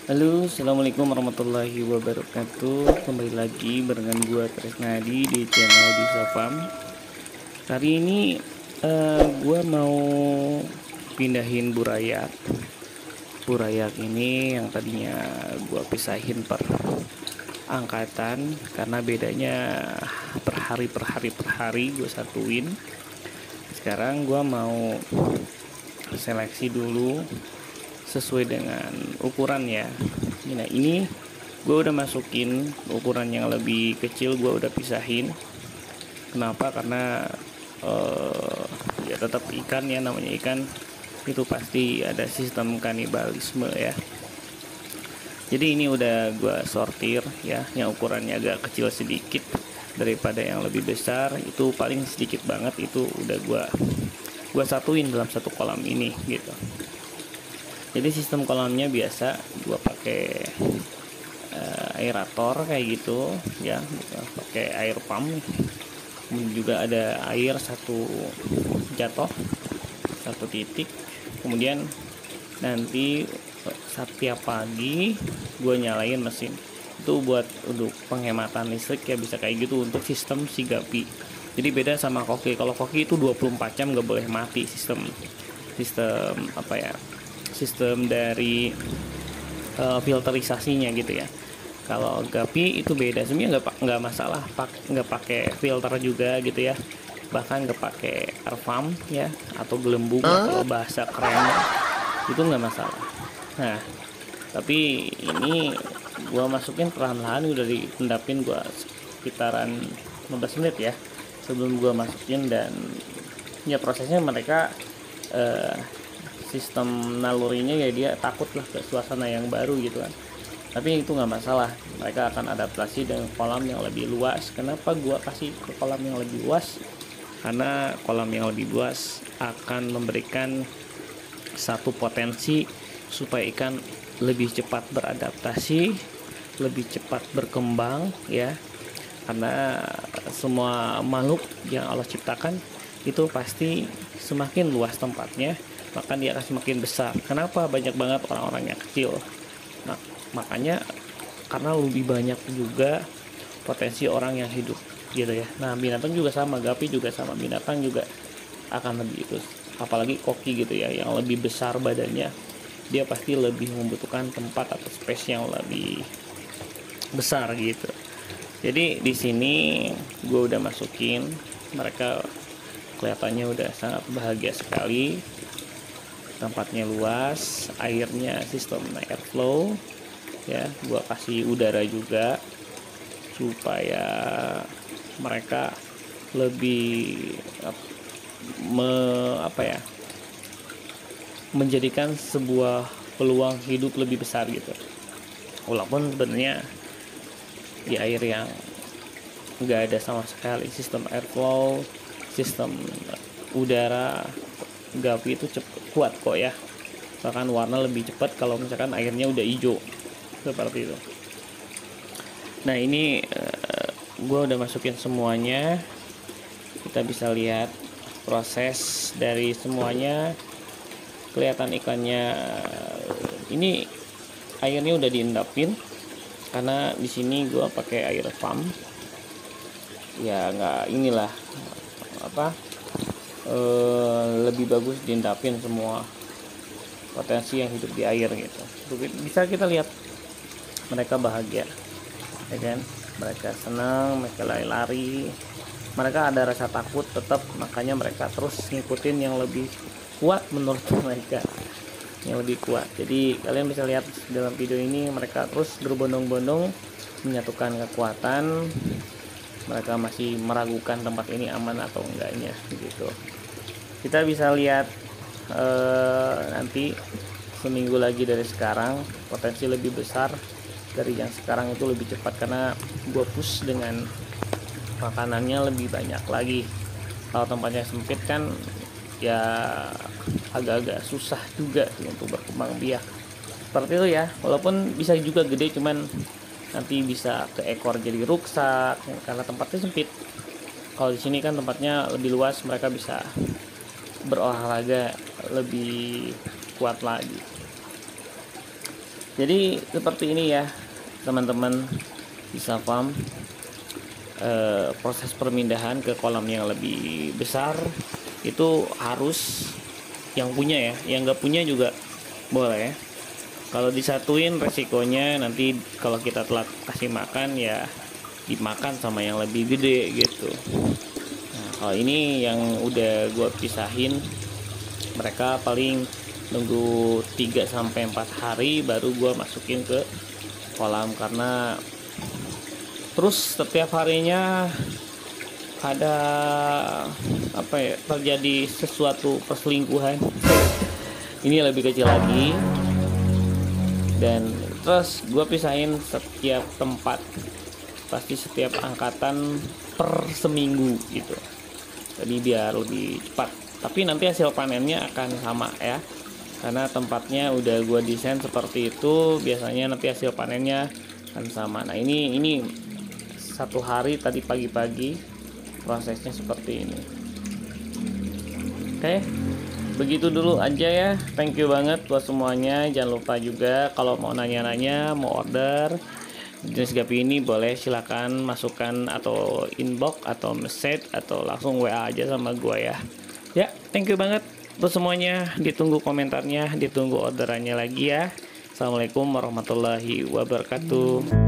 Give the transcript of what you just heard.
Halo, assalamualaikum warahmatullahi wabarakatuh. Kembali lagi barengan gua Tresnadi di channel Bisa Farm. Kali ini gua mau pindahin burayak. Burayak ini yang tadinya gua pisahin per angkatan karena bedanya per hari gua satuin. Sekarang gua mau seleksi dulu sesuai dengan ukuran ya. Nah, ini gue udah masukin ukuran yang lebih kecil, gue udah pisahin. Kenapa? Karena ya tetap ikan ya, namanya ikan itu pasti ada sistem kanibalisme ya. Jadi ini udah gue sortir ya, yang ukurannya agak kecil sedikit daripada yang lebih besar. Itu paling sedikit banget, itu udah gue satuin dalam satu kolam ini gitu. Jadi sistem kolamnya biasa gua pakai aerator kayak gitu ya, pakai air pump. Kemudian juga ada air satu jatuh satu titik. Kemudian nanti setiap pagi gue nyalain mesin itu buat untuk penghematan listrik ya, bisa kayak gitu untuk sistem si Gapi. Jadi beda sama koki. Kalau koki itu 24 jam nggak boleh mati sistem apa ya, sistem dari filterisasinya gitu ya. Kalau Gapi itu beda, sebenarnya nggak masalah, nggak pakai filter juga gitu ya, bahkan nggak pakai air pump ya atau gelembung kalau bahasa kerennya, itu nggak masalah. Nah, tapi ini gua masukin perlahan-lahan, udah diendapin gua sekitaran 15 menit ya sebelum gua masukin. Dan ya prosesnya mereka sistem nalurinya ya, dia takut lah ke suasana yang baru gitu kan. Tapi itu nggak masalah, mereka akan adaptasi dengan kolam yang lebih luas. Kenapa gua kasih ke kolam yang lebih luas? Karena kolam yang lebih luas akan memberikan satu potensi supaya ikan lebih cepat beradaptasi, lebih cepat berkembang ya. Karena semua makhluk yang Allah ciptakan itu pasti semakin luas tempatnya, maka dia akan semakin besar. Kenapa banyak banget orang-orang yang kecil? Nah, makanya karena lebih banyak juga potensi orang yang hidup gitu ya. Nah, binatang juga sama, Gapi juga sama, binatang juga akan lebih itu. Apalagi koki gitu ya, yang lebih besar badannya, dia pasti lebih membutuhkan tempat atau space yang lebih besar gitu. Jadi di sini gue udah masukin, mereka kelihatannya udah sangat bahagia sekali. Tempatnya luas, airnya sistem airflow ya, gua kasih udara juga supaya mereka lebih menjadikan sebuah peluang hidup lebih besar gitu. Walaupun sebenarnya di air yang nggak ada sama sekali sistem airflow, sistem udara, Gapi itu kuat kok ya, bahkan warna lebih cepat kalau misalkan airnya udah hijau seperti itu. Nah, ini gue udah masukin semuanya, kita bisa lihat proses dari semuanya. Kelihatan ikannya, ini airnya udah diendapin karena di sini gue pakai air pump ya, nggak inilah apa, lebih bagus diendapin semua potensi yang hidup di air gitu. Bisa kita lihat mereka bahagia ya kan, mereka senang, mereka lari-lari, mereka ada rasa takut tetap, makanya mereka terus ngikutin yang lebih kuat menurut mereka, yang lebih kuat. Jadi kalian bisa lihat dalam video ini, mereka terus berbondong-bondong menyatukan kekuatan. Mereka masih meragukan tempat ini aman atau enggaknya gitu. Kita bisa lihat nanti seminggu lagi dari sekarang, potensi lebih besar dari yang sekarang itu, lebih cepat karena gua push dengan makanannya lebih banyak lagi. Kalau tempatnya sempit kan ya agak-agak susah juga untuk berkembang biak seperti itu ya. Walaupun bisa juga gede, cuman nanti bisa ke ekor jadi rusak karena tempatnya sempit. Kalau di sini kan tempatnya lebih luas, mereka bisa berolahraga lebih kuat lagi. Jadi seperti ini ya teman-teman bisa farm. Proses permindahan ke kolam yang lebih besar itu harus yang punya ya, yang nggak punya juga boleh. Kalau disatuin resikonya nanti kalau kita telat kasih makan ya dimakan sama yang lebih gede gitu. Nah, kalau ini yang udah gue pisahin, mereka paling nunggu 3-4 hari baru gue masukin ke kolam, karena terus setiap harinya ada apa ya, terjadi sesuatu perselingkuhan. Ini lebih kecil lagi, dan terus gue pisahin setiap tempat, pasti setiap angkatan per seminggu gitu, jadi biar lebih cepat. Tapi nanti hasil panennya akan sama ya, karena tempatnya udah gue desain seperti itu, biasanya nanti hasil panennya akan sama. Nah ini 1 hari tadi pagi-pagi prosesnya seperti ini. Oke, begitu dulu aja ya. Thank you banget buat semuanya. Jangan lupa juga kalau mau nanya-nanya, mau order jenis gapi ini, boleh silakan masukkan atau inbox atau message atau langsung WA aja sama gua ya. Ya, thank you banget buat semuanya. Ditunggu komentarnya, ditunggu orderannya lagi ya. Assalamualaikum warahmatullahi wabarakatuh.